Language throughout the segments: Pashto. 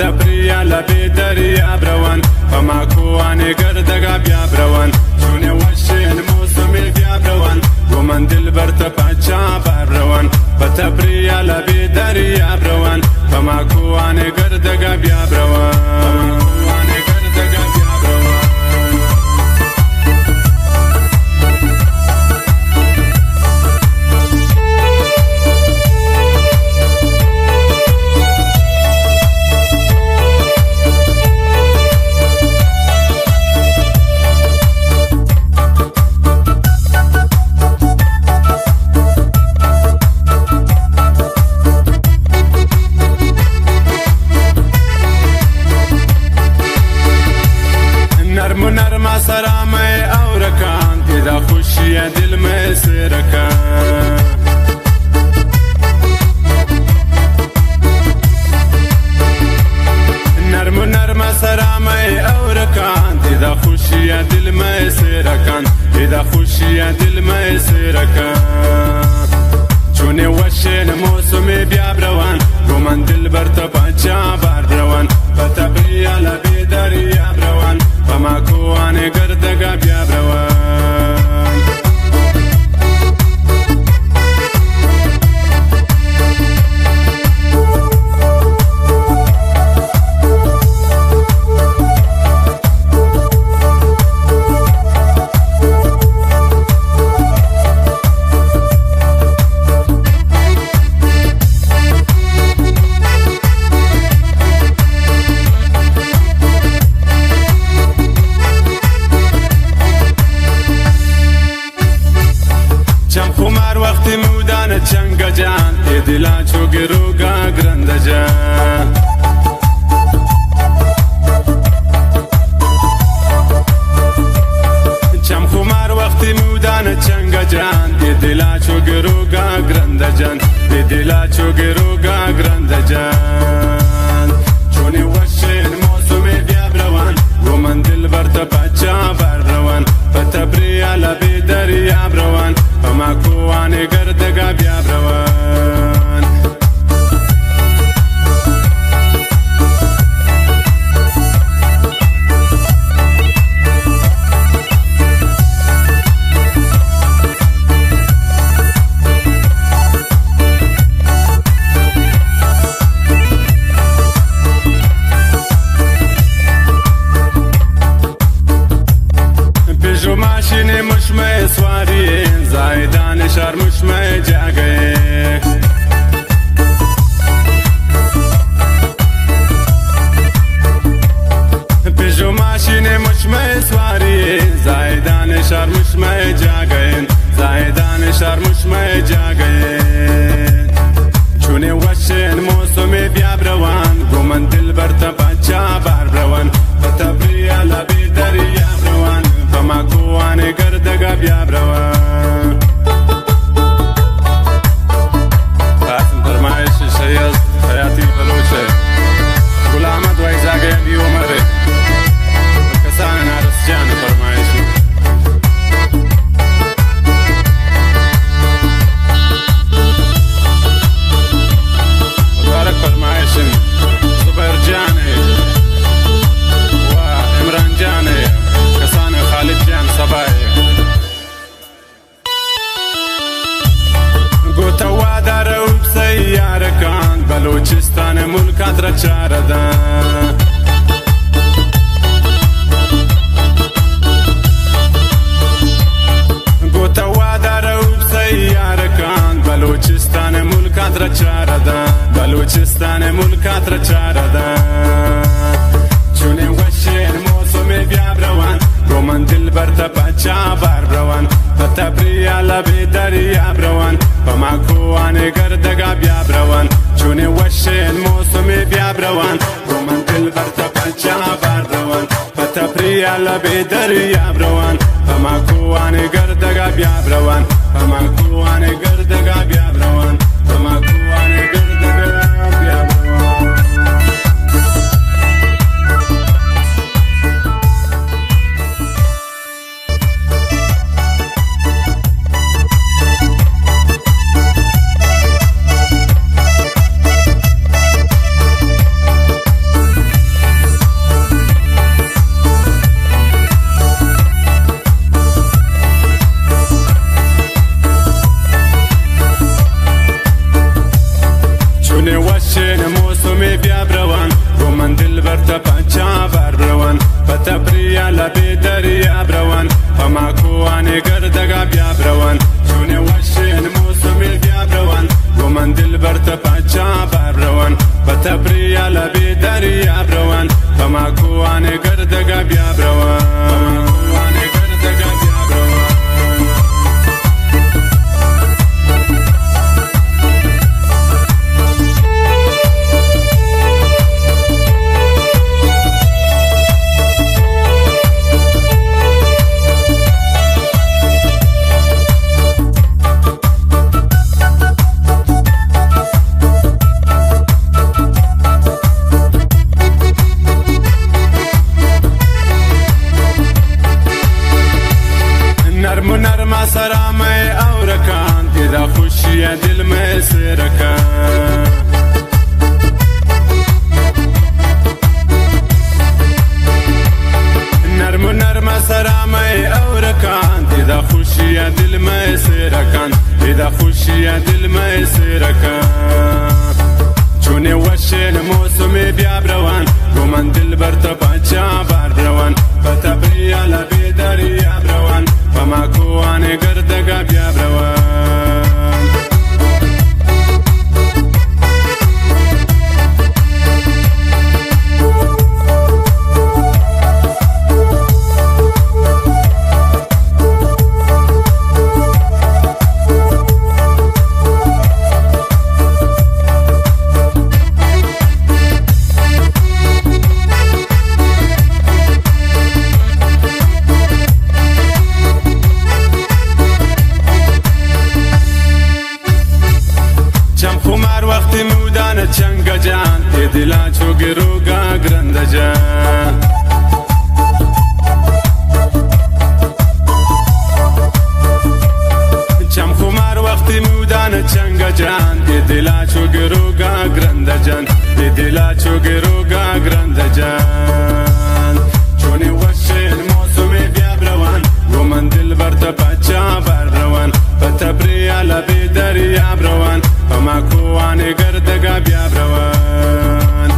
تپریا لبی دریاب روان پما کوانی گردگا بیاب روان چونه وشین موسمی بیاب روان گومن دل برت پاچا بار روان تپریا لبی دریاب روان پما کوانی گردگا بیاب روان نرما سرامه او رکان دیدا خوشی دل میں سرکان نرما سرامه او رکان دیدا خوشی دل میں سرکان دیدا خوشی دل میں سرکان چونه وشین موسمی بیاب روان گومن دل برت پاچا بار روان تپریا لبی دریاب روان پما کوانی گردگا بیاب روان چنگ جان ای دلا چوگی روگا گرند جان چم خمار وقتی مودان چنگ جان ای دلا چوگی روگا گرند جان ای دلا چوگی روگا گرند جان چونی وشین موسمی بیاب روان گومن دل برت پاچا بار روان تپریا لبی دریاب روان پما کوانی گردگا بیاب روان پیشو ماشین مشمه سواری زایدان شهر مشمه جا گئے پیشو ماشین مشمه سواری زایدان شهر مشمه جا گئے زایدان شهر مشمه جا گئے چونه وشین موسمی بیاب روان گومن دل برت پاچا بار روان تپریا لبی دریاب روان پما کوانی گردگا بیاب روان قاسم فرمایش شیخ حیاتی بلوچ گل احمد وای زاگه بی عمر کسان نارس جان فرمایش مبارک فرمایش زبیر جان و عمران جان کسان خالد جان سبای گوتا وادار اوب سیارکان بلوچستان ملکات را چاردان گوتا وادار اوب سیارکان بلوچستان ملکات را چاردان بلوچستان ملکات را چاردان چونه وشین موسمی بیاب روان گومن دل برت پاچا بار روان تپریا لبی دریاب روان پما کوانی گردگا بیاب روان چونه وشین موسمی بیاب روان گومن دل برت پاچا بار روان تپریا لبی دریاب روان پما کوانی گردگا بیاب روان پما کوانی گردگا بیاب روان پما کوانی گردگا بیاب روان موسمي بيابروان قومن دلبر تپاچا باربروان بتبريا لبي دريا بروان فماكواني گردگا بيابروان چونه وشين موسمي بيابروان قومن دلبر تپاچا باربروان بتبريا لبي دريا بروان فماكواني گردگا بيابروان نرما سرامي او ركان اذا خوشي دل ما سركان نرما سرامي او ركان اذا خوشي دل ما سركان اذا خوشي دل ما سركان چونه وشين موسمي بيابروان قومن دلبر تپاچا باربروان بتبريا لبي دريا بروان فماكواني گردگا بيابروان وقتی مودان چنگ جان دلا چو گروگا گرند جان چم خمار وقتی مودان چنگ جان دلا چو گروگا گرند جان دلا چو گروگا گرند جان چونی وشین موسمی بیابروان گومن دلبر تپاچا باربروان بتبریا لبی دریا بروان فماكواني گردگا بيابروان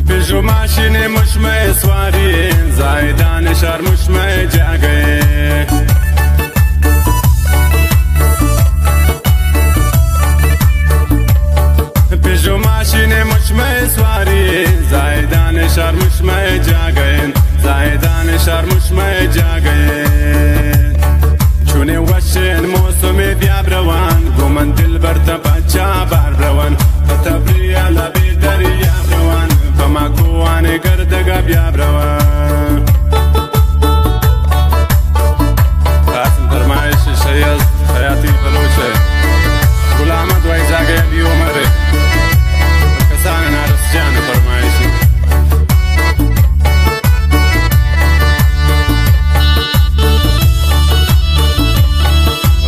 پیشو ماشین مشمه سواری زایدان شهر مشمه جا گئے پیشو ماشین مشمه سواری زایدان شهر مشمه جا گئے زایدان شهر مشمه جا گئے چونه وشین موسمی بیابروان گومن دلبر تپاچا باربروان بتبریا لبی دریا بروان فماكواني گردگا بيابروان قاسم فرمایش شیز حیاتی بلوچه گل احمد ویزاگه بیو مره کسان نارس جان فرمایشی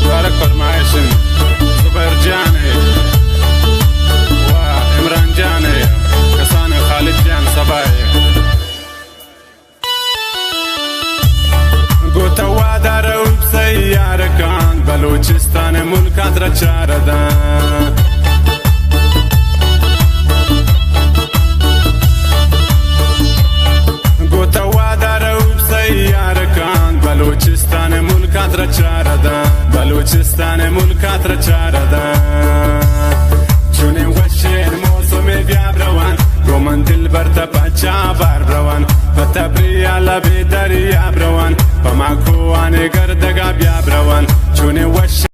مبارک فرمایشن زبیر جانه و عمران جانه کسان خالد جان صباحی گوتا وادار او بسیارکان بلوچستان ملکات را چاردان گوتا وادار او بسیارکان بلوچستان ملکات را چاردان بلوچستان ملکات را چاردان چونه وشین موسمی بیابروان گومن دلبر تپاچا باربروان بتبریا لبی دریا بروان فماكواني گردگا بیابروان چونه وش